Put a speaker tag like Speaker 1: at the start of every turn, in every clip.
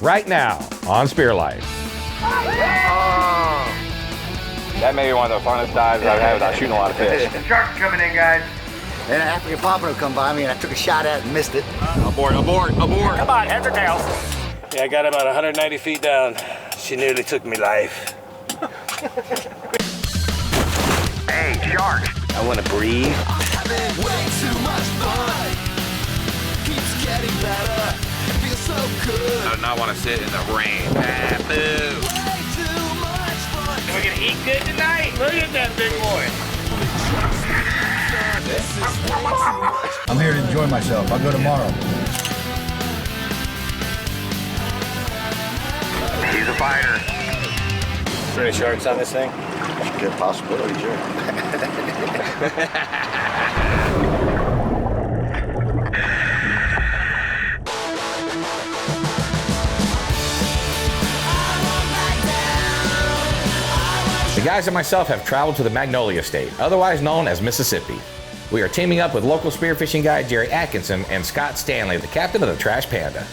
Speaker 1: right now on Spear Life. That may be one of the funnest dives I've had without shooting a lot of fish.
Speaker 2: Sharks coming in, guys.
Speaker 3: Then an African pompano come by me and I took a shot at it and missed it.
Speaker 1: Aboard, aboard, aboard.
Speaker 4: Come on, heads or tails? Yeah, I got about 190 feet down. She nearly took me life.
Speaker 2: Hey, shark.
Speaker 4: I want to breathe.
Speaker 5: I'm having way too much fun. Keeps getting better. It feels so good.
Speaker 1: I do not want to sit in the rain. Boo.
Speaker 5: Way too much fun.
Speaker 4: We're gonna eat good tonight. Look at that big boy.
Speaker 3: I'm here to enjoy myself. I'll go tomorrow.
Speaker 2: He's a fighter.
Speaker 4: Is there any sharks on this thing?
Speaker 3: Good possibility, sure.
Speaker 1: The guys and myself have traveled to the Magnolia State, otherwise known as Mississippi. We are teaming up with local spearfishing guide Jerry Atkinson and Scott Stanley, the captain of the Trash Panda.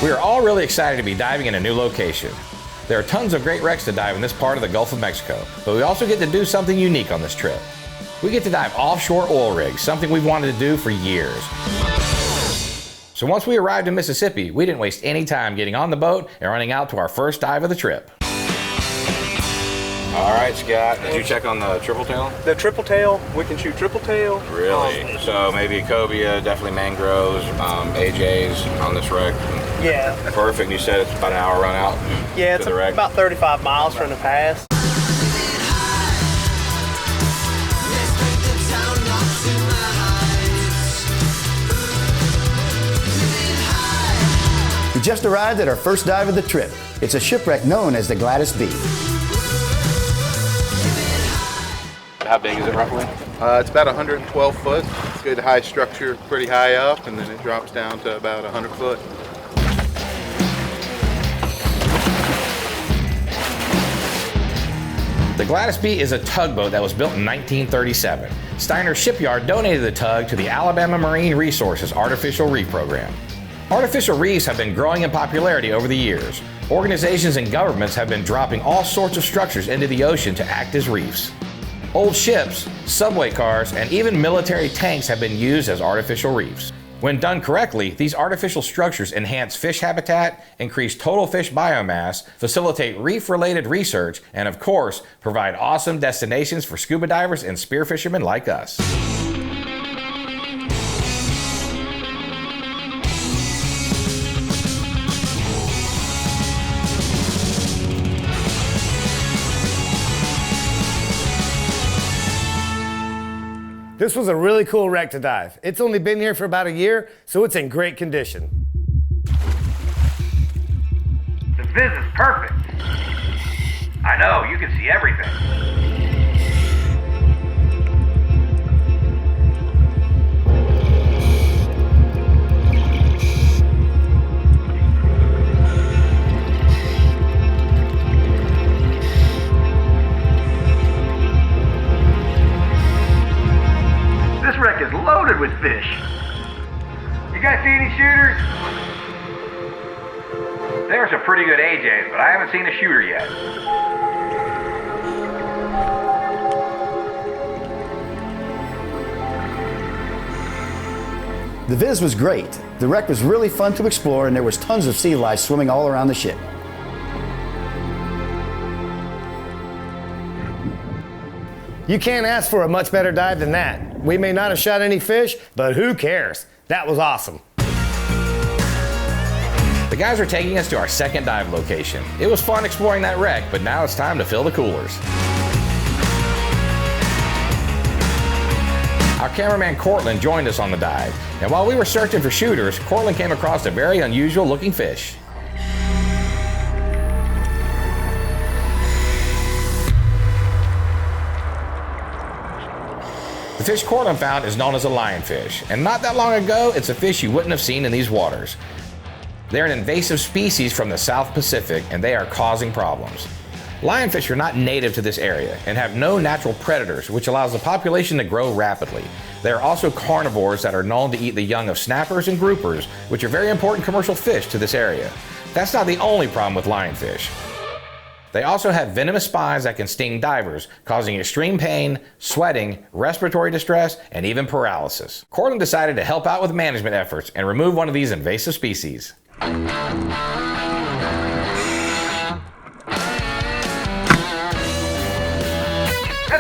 Speaker 1: We are all really excited to be diving in a new location. There are tons of great wrecks to dive in this part of the Gulf of Mexico, but we also get to do something unique on this trip. We get to dive offshore oil rigs, something we've wanted to do for years. So once we arrived in Mississippi, we didn't waste any time getting on the boat and running out to our first dive of the trip. All right, Scott, did you check on the triple tail?
Speaker 6: The triple tail, we can shoot triple tail.
Speaker 1: Really? So maybe cobia, definitely mangroves, AJs on this wreck.
Speaker 6: Yeah.
Speaker 1: Perfect. You said it's about an hour run out.
Speaker 6: Yeah, it's
Speaker 1: to the wreck.
Speaker 6: about 35 miles from the pass.
Speaker 3: We just arrived at our first dive of the trip. It's a shipwreck known as the Gladys B.
Speaker 1: How big is it roughly?
Speaker 7: It's about 112 foot. It's good high structure, pretty high up, and then it drops down to about 100 foot.
Speaker 1: The Gladys B is a tugboat that was built in 1937. Steiner Shipyard donated the tug to the Alabama Marine Resources Artificial Reef Program. Artificial reefs have been growing in popularity over the years. Organizations and governments have been dropping all sorts of structures into the ocean to act as reefs. Old ships, subway cars, and even military tanks have been used as artificial reefs. When done correctly, these artificial structures enhance fish habitat, increase total fish biomass, facilitate reef-related research, and of course, provide awesome destinations for scuba divers and spear fishermen like us.
Speaker 8: This was a really cool wreck to dive. It's only been here for about a year, so it's in great condition.
Speaker 2: The viz is perfect. I know, you can see everything. This wreck is loaded with fish. You guys see any shooters? There's some pretty good AJs, but I haven't seen a shooter yet.
Speaker 3: The viz was great. The wreck was really fun to explore and there was tons of sea lice swimming all around the ship.
Speaker 8: You can't ask for a much better dive than that. We may not have shot any fish, but who cares? That was awesome.
Speaker 1: The guys are taking us to our second dive location. It was fun exploring that wreck, but now it's time to fill the coolers. Our cameraman Cortland joined us on the dive, and while we were searching for shooters, Cortland came across a very unusual looking fish. The fish Cortland found is known as a lionfish, and not that long ago, it's a fish you wouldn't have seen in these waters. They're an invasive species from the South Pacific, and they are causing problems. Lionfish are not native to this area and have no natural predators, which allows the population to grow rapidly. They are also carnivores that are known to eat the young of snappers and groupers, which are very important commercial fish to this area. That's not the only problem with lionfish. They also have venomous spines that can sting divers, causing extreme pain, sweating, respiratory distress, and even paralysis. Cortland decided to help out with management efforts and remove one of these invasive species.
Speaker 2: That's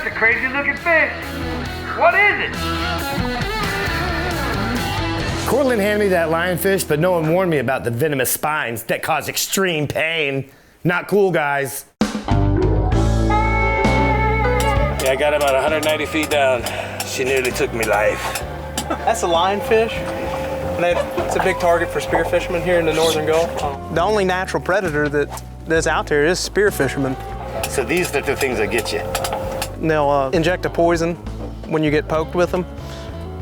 Speaker 2: a crazy looking fish. What is it?
Speaker 8: Cortland handed me that lionfish, but no one warned me about the venomous spines that cause extreme pain. Not cool, guys.
Speaker 4: Yeah, I got about 190 feet down. She nearly took me life.
Speaker 6: That's a lionfish. It's a big target for spearfishermen here in the Northern Gulf. The only natural predator that's out there is spearfishermen.
Speaker 8: So these are the things that get you.
Speaker 6: And they'll inject a poison when you get poked with them.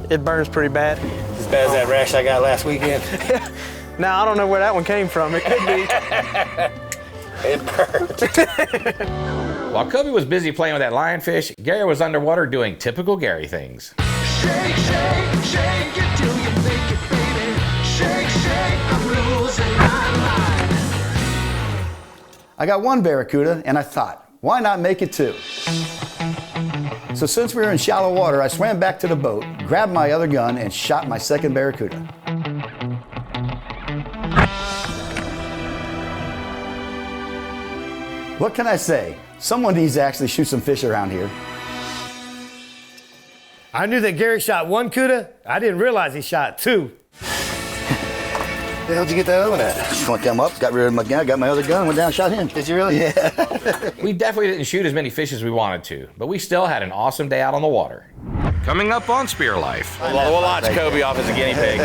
Speaker 6: It burns pretty bad.
Speaker 8: As bad as that rash I got last weekend.
Speaker 6: Now, I don't know where that one came from. It could be.
Speaker 8: It burned.
Speaker 1: While Kobe was busy playing with that lionfish, Gary was underwater doing typical Gary things.
Speaker 5: Shake, shake, shake it till you make it, baby. Shake, shake, I'm losing my mind.
Speaker 3: I got one barracuda, and I thought, why not make it two? So since we were in shallow water, I swam back to the boat, grabbed my other gun, and shot my second barracuda. What can I say? Someone needs to actually shoot some fish around here.
Speaker 8: I knew that Gary shot one cuda. I didn't realize he shot two.
Speaker 3: Where the hell did you get that other one at? Just want to come up, got rid of my gun, got my other gun, went down and shot him. Did you really? Yeah.
Speaker 1: We definitely didn't shoot as many fish as we wanted to, but we still had an awesome day out on the water. Coming up on Spear Life.
Speaker 9: We'll launch Kobe off as a guinea pig.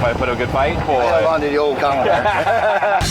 Speaker 9: Probably put a good fight.
Speaker 3: I held on to the old Cameraman.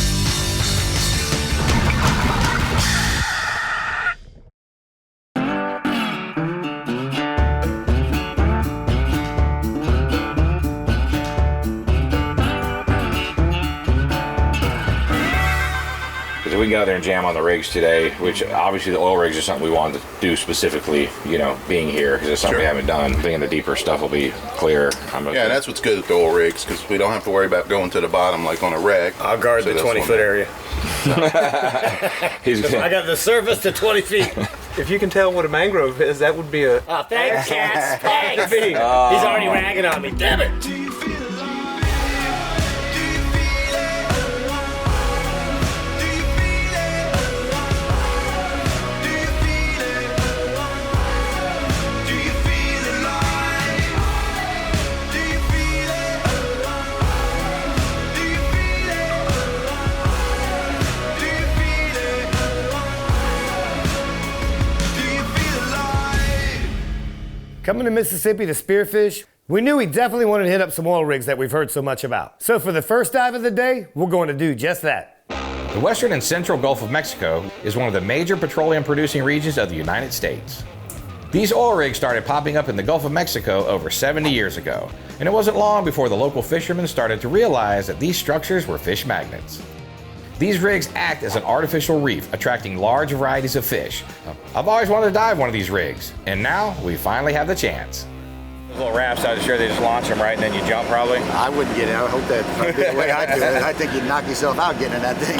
Speaker 1: We can go out there and jam on the rigs today, which obviously the oil rigs is something we wanted to do specifically, you know, being here, because it's something we haven't done. Thinking the deeper stuff will be clear.
Speaker 7: Yeah, that's what's good with the oil rigs, because we don't have to worry about going to the bottom like on a wreck.
Speaker 8: I'll guard the 20-foot area. I got the surface to 20 feet.
Speaker 6: If you can tell what a mangrove is, that would be a...
Speaker 8: Oh, thanks, cats. Thanks. He's already ragging on me. Damn it. Coming to Mississippi to spearfish, we knew we definitely wanted to hit up some oil rigs that we've heard so much about. So for the first dive of the day, we're going to do just that.
Speaker 1: The western and central Gulf of Mexico is one of the major petroleum producing regions of the United States. These oil rigs started popping up in the Gulf of Mexico over 70 years ago, and it wasn't long before the local fishermen started to realize that these structures were fish magnets. These rigs act as an artificial reef, attracting large varieties of fish. I've always wanted to dive one of these rigs, and now we finally have the chance.
Speaker 9: Those little rafts, I'm sure they just launch them right and then you jump probably.
Speaker 3: I wouldn't get in. I hope that the way I do it, I think you'd knock yourself out getting in that thing.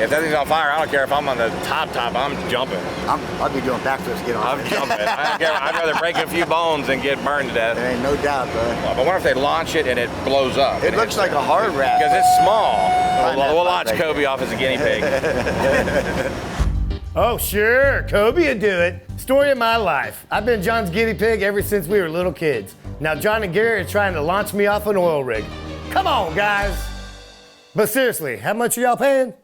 Speaker 9: If that thing's on fire, I don't care if I'm on the top, I'm jumping.
Speaker 3: I'd be doing backflips to get on.
Speaker 9: I'm jumping. I don't care. I'd rather break a few bones than get burned to death.
Speaker 3: There ain't no doubt, bro.
Speaker 9: But what if they launch it and it blows up?
Speaker 3: It looks like a hard raft.
Speaker 9: Because it's small. We'll launch Kobe off as a guinea pig.
Speaker 8: Oh, sure, Kobe would do it. Story of my life. I've been John's guinea pig ever since we were little kids. Now John and Gary are trying to launch me off an oil rig. Come on, guys. But seriously, how much are y'all paying?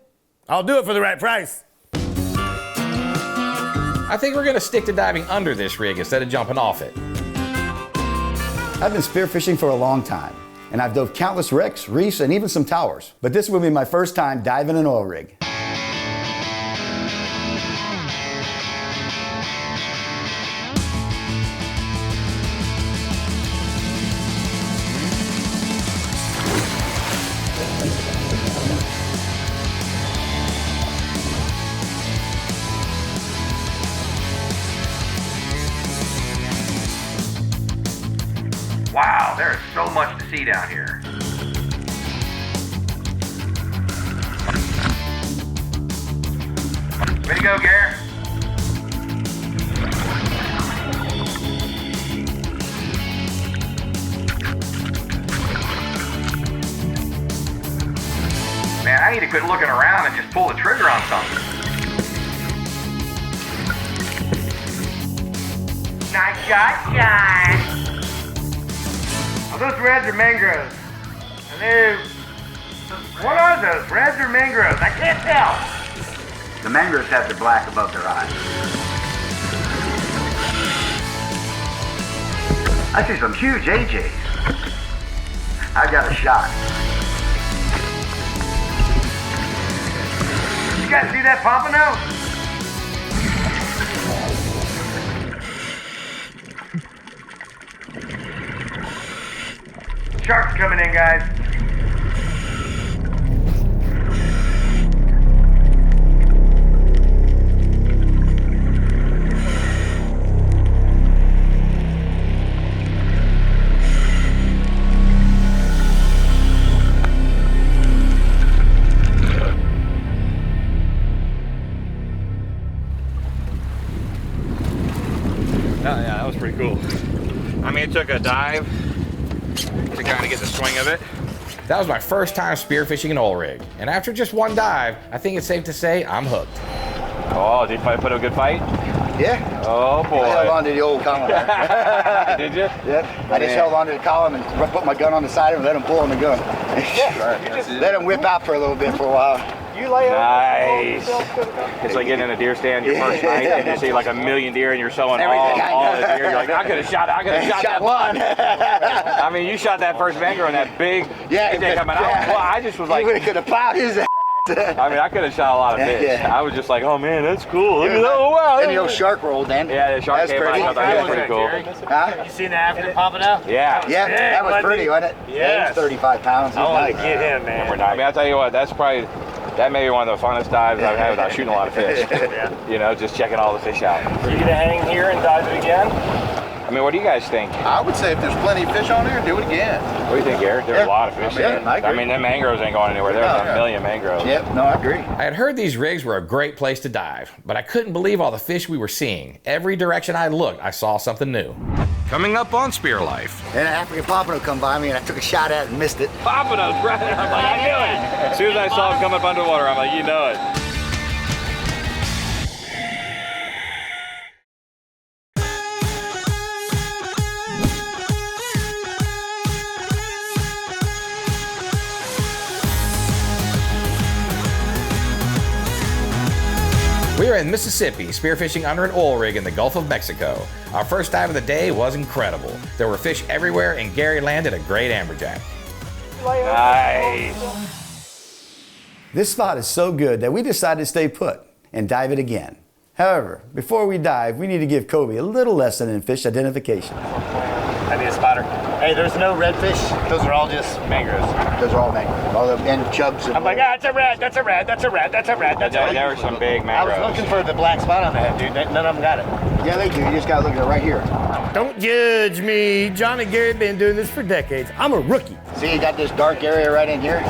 Speaker 8: I'll do it for the right price.
Speaker 1: I think we're gonna stick to diving under this rig instead of jumping off it.
Speaker 3: I've been spearfishing for a long time, and I've dove countless wrecks, reefs, and even some towers. But this will be my first time diving an oil rig.
Speaker 2: see down here. Way to go, Garrett. Man, I need to quit looking around and just pull the trigger on something. Nice shot, John. Are those reds or mangroves? Are they... What are those, reds or mangroves? I can't tell. The mangroves have the black above their eyes. I see some huge AJs. I got a shot. You guys see that Pompano? Sharks coming in, guys.
Speaker 9: Yeah, that was pretty cool. I mean, it took a dive to kind of get the swing of it.
Speaker 1: That was my first time spearfishing an oil rig, and after just one dive, I think it's safe to say I'm hooked.
Speaker 9: Oh, did you put a good fight?
Speaker 3: Yeah.
Speaker 9: Oh boy.
Speaker 3: I held on to the old column.
Speaker 9: Did you?
Speaker 3: Yep. I just held on to the column and put my gun on the side and let him pull on the gun. Let him whip out for a little bit for a while.
Speaker 9: Nice. It's like getting in a deer stand your first night and you see like a million deer and you're showing all the deer. You're like, I could have shot that one. I mean, you shot that first mangrove and that big AJ coming out. Well, I just was like,
Speaker 3: you could have plowed his ass.
Speaker 9: I mean, I could have shot a lot of fish. Yeah. I was just like, oh man, that's cool. Look at that. Oh wow.
Speaker 3: Then the old shark rolled then.
Speaker 9: Yeah, the shark came out. I thought that was pretty cool.
Speaker 3: Huh?
Speaker 6: You seen the after Pompano?
Speaker 9: Yeah.
Speaker 3: Yeah, that was pretty, wasn't it?
Speaker 6: Yeah.
Speaker 3: He was 35 pounds.
Speaker 6: I want to get him, man.
Speaker 9: I mean, I'll tell you what, that may be one of the funnest dives I've had without shooting a lot of fish.
Speaker 6: Yeah.
Speaker 9: You know, just checking all the fish out.
Speaker 6: Are you gonna hang here and dive it again?
Speaker 9: I mean, what do you guys think?
Speaker 7: I would say if there's plenty of fish on there, do it again.
Speaker 9: What do you think, Garrett? There's a lot of fish there.
Speaker 3: I agree.
Speaker 9: I mean, them mangroves ain't going anywhere. There's a million mangroves.
Speaker 3: Yep, no, I agree.
Speaker 1: I had heard these rigs were a great place to dive, but I couldn't believe all the fish we were seeing. Every direction I looked, I saw something new. Coming up on Spear Life.
Speaker 3: And an African pompano come by me and I took a shot at it and missed it.
Speaker 9: Pompanos, right? I'm like, I knew it. As soon as I saw him come up underwater, I'm like, you know it.
Speaker 1: We are in Mississippi, spearfishing under an oil rig in the Gulf of Mexico. Our first dive of the day was incredible. There were fish everywhere, and Gary landed a great amberjack.
Speaker 9: Nice.
Speaker 3: This spot is so good that we decided to stay put and dive it again. However, before we dive, we need to give Kobe a little lesson in fish identification.
Speaker 6: I need a spotter. Hey, there's no redfish. Those are all just mangroves.
Speaker 3: Those are all mangroves. All the and chubs. And
Speaker 6: I'm like, that's a red, that's a red, that's a red, that's a red, that's a red.
Speaker 9: There were some big
Speaker 6: I
Speaker 9: mangroves.
Speaker 6: was looking for the black spot on the head, dude. None of them got it.
Speaker 3: Yeah, they do. You just gotta look at it right here.
Speaker 8: Don't judge me. John and Gary have been doing this for decades. I'm a rookie.
Speaker 3: See, you got this dark area right in here.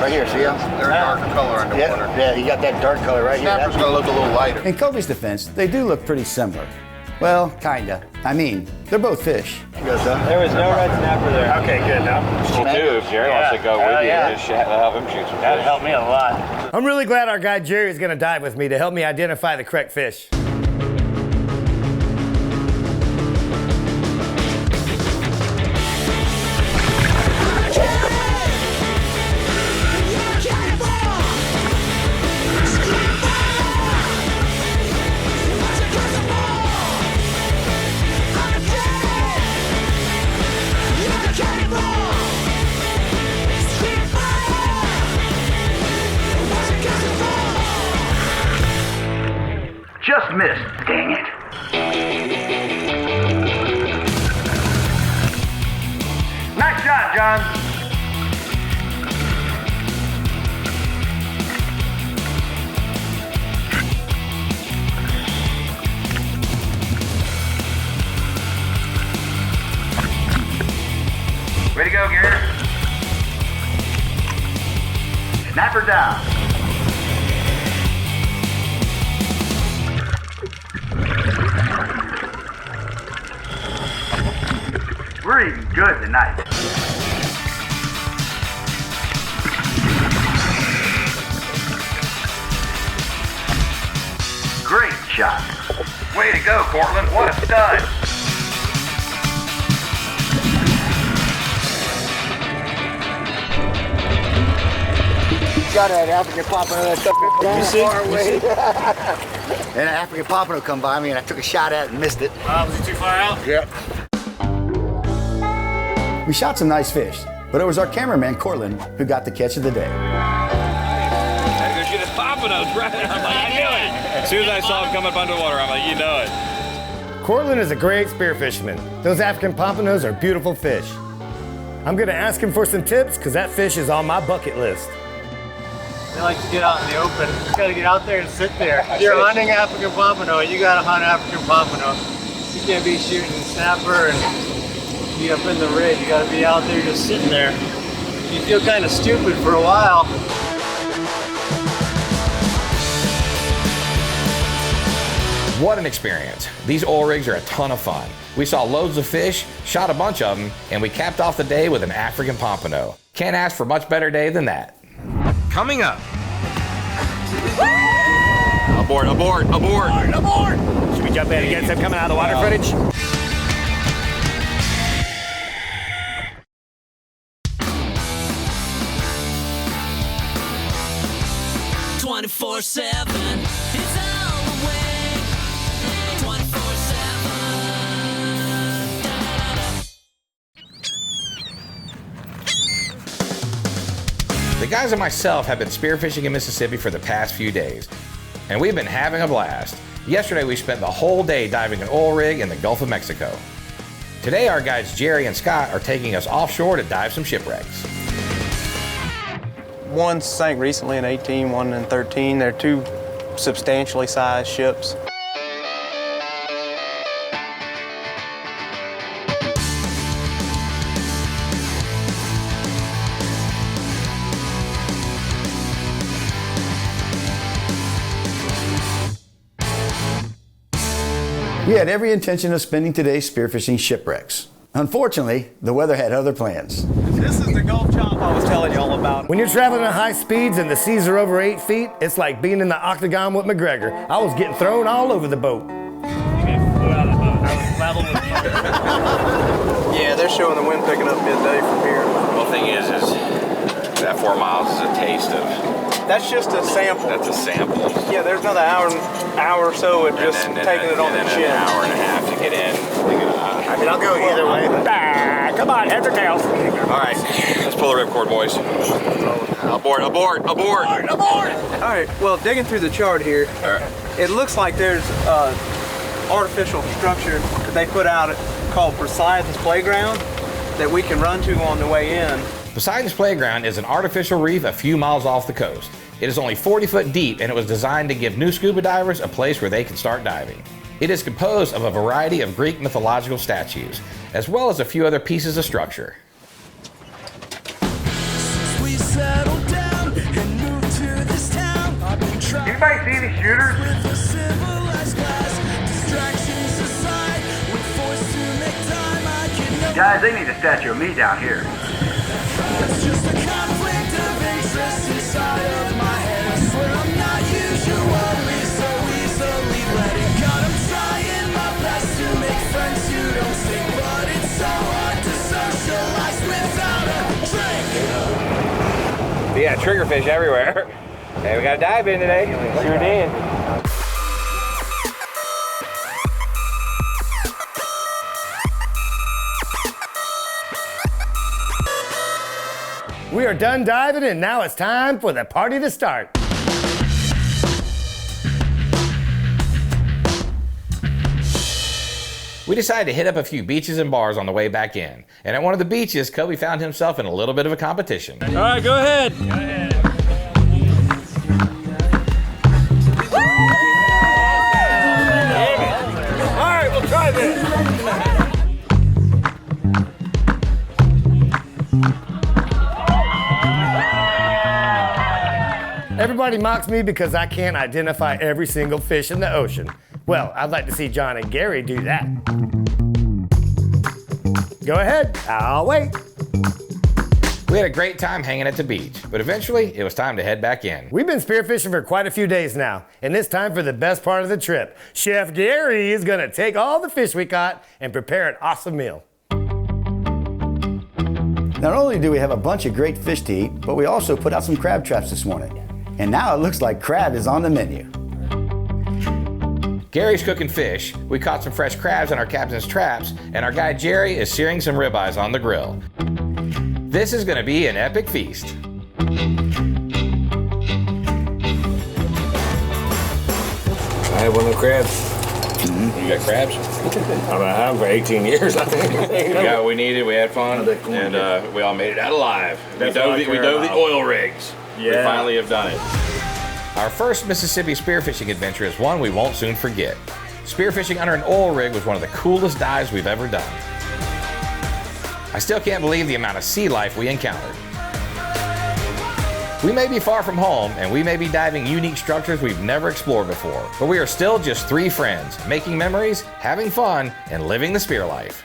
Speaker 3: Right here, see them?
Speaker 7: They're a darker color underwater.
Speaker 3: Yeah, you got that dark color right here.
Speaker 7: Snapper's gonna look a little lighter.
Speaker 3: In Kobe's defense, they do look pretty similar. Well, kinda. I mean, they're both fish.
Speaker 6: There was no red snapper there. Okay, good. Now,
Speaker 9: Well, too, if Jerry wants to go with you,
Speaker 6: yeah.
Speaker 9: just help him shoot some
Speaker 6: that'd
Speaker 9: fish.
Speaker 6: help me a lot.
Speaker 8: I'm really glad our guy Jerry is going to dive with me to help me identify the correct fish.
Speaker 2: Just missed. Dang it. Nice shot, John. Snapper down. We're eating good tonight. Great shot. Way to go, Cortland. What a stud.
Speaker 8: Got that African pompano that stuff far away. And an African pompano come by me and I took a shot at it and missed it.
Speaker 9: Was he too far out?
Speaker 8: Yep.
Speaker 3: We shot some nice fish, but it was our cameraman, Cortland, who got the catch of the day.
Speaker 9: Gotta go shoot his pompanos, right? I'm like, I knew it. As soon as I saw him come up underwater, I'm like, you know it.
Speaker 8: Cortland is a great spear fisherman. Those African pompanos are beautiful fish. I'm gonna ask him for some tips because that fish is on my bucket list.
Speaker 6: They like to get out in the open. You gotta get out there and sit there. If you're hunting African pompano, you gotta hunt African pompano. You can't be shooting snapper and be up in the rig. You gotta be out there just sitting there. You feel kind of stupid for a while.
Speaker 1: What an experience. These oil rigs are a ton of fun. We saw loads of fish, shot a bunch of them, and we capped off the day with an African pompano. Can't ask for a much better day than that. Coming up.
Speaker 9: Aboard, aboard, aboard.
Speaker 8: Aboard! Should we jump in and get some coming out of the water footage?
Speaker 1: The guys and myself have been spearfishing in Mississippi for the past few days, and we've been having a blast. Yesterday we spent the whole day diving an oil rig in the Gulf of Mexico. Today our guides Jerry and Scott are taking us offshore to dive some shipwrecks.
Speaker 6: One sank recently in 18, one in 13. They're two substantially sized ships.
Speaker 3: We had every intention of spending today spearfishing shipwrecks. Unfortunately, the weather had other plans.
Speaker 6: This is the Gulf chop I was telling you all about.
Speaker 8: When you're traveling at high speeds and the seas are over 8 feet, it's like being in the octagon with McGregor. I was getting thrown all over the boat.
Speaker 6: Yeah, they're showing the wind picking up midday from here.
Speaker 9: Well, the thing is that 4 miles is a taste of.
Speaker 6: That's just a sample.
Speaker 9: That's a sample.
Speaker 6: Yeah, there's another hour or so of just taking it on the chin.
Speaker 9: An hour and a half to get in.
Speaker 8: I mean, I'll go either way. Come on, heads or tails.
Speaker 9: All right, let's pull the ripcord, boys. Aboard, aboard, aboard.
Speaker 8: Aboard!
Speaker 6: All right, well, digging through the chart here, it looks like there's artificial structure that they put out called Versailles Playground that we can run to on the way in.
Speaker 1: Poseidon's Playground is an artificial reef a few miles off the coast. It is only 40 foot deep and it was designed to give new scuba divers a place where they can start diving. It is composed of a variety of Greek mythological statues, as well as a few other pieces of structure.
Speaker 2: Anybody see any shooters? Guys, they need a statue of me down here.
Speaker 5: It's just a conflict of interest inside of my head. I swear I'm not usually so easily let it go. I'm trying my best to make friends who don't sing, but it's so hard to socialize without a drink.
Speaker 9: Yeah, triggerfish everywhere. Hey, we got to dive in today. Sure did.
Speaker 8: We are done diving and now it's time for the party to start.
Speaker 1: We decided to hit up a few beaches and bars on the way back in. And at one of the beaches, Kobe found himself in a little bit of a competition.
Speaker 9: All right, go ahead.
Speaker 8: All right, we'll try this. Everybody mocks me because I can't identify every single fish in the ocean. Well, I'd like to see John and Gary do that. Go ahead, I'll wait.
Speaker 1: We had a great time hanging at the beach, but eventually it was time to head back in.
Speaker 8: We've been spearfishing for quite a few days now, and it's time for the best part of the trip. Chef Gary is gonna take all the fish we caught and prepare an awesome meal.
Speaker 3: Not only do we have a bunch of great fish to eat, but we also put out some crab traps this morning. And now it looks like crab is on the menu.
Speaker 1: Gary's cooking fish, we caught some fresh crabs in our captain's traps, and our guy Jerry is searing some ribeyes on the grill. This is gonna be an epic feast.
Speaker 4: I have one of the crabs.
Speaker 1: You got crabs?
Speaker 4: I've been having for 18 years, I think.
Speaker 1: We got what we needed, we had fun, and we all made it out alive. We dove the oil rigs.
Speaker 4: Yeah.
Speaker 1: We finally have done it. Our first Mississippi spearfishing adventure is one we won't soon forget. Spearfishing under an oil rig was one of the coolest dives we've ever done. I still can't believe the amount of sea life we encountered. We may be far from home, and we may be diving unique structures we've never explored before, but we are still just three friends, making memories, having fun, and living the spear life.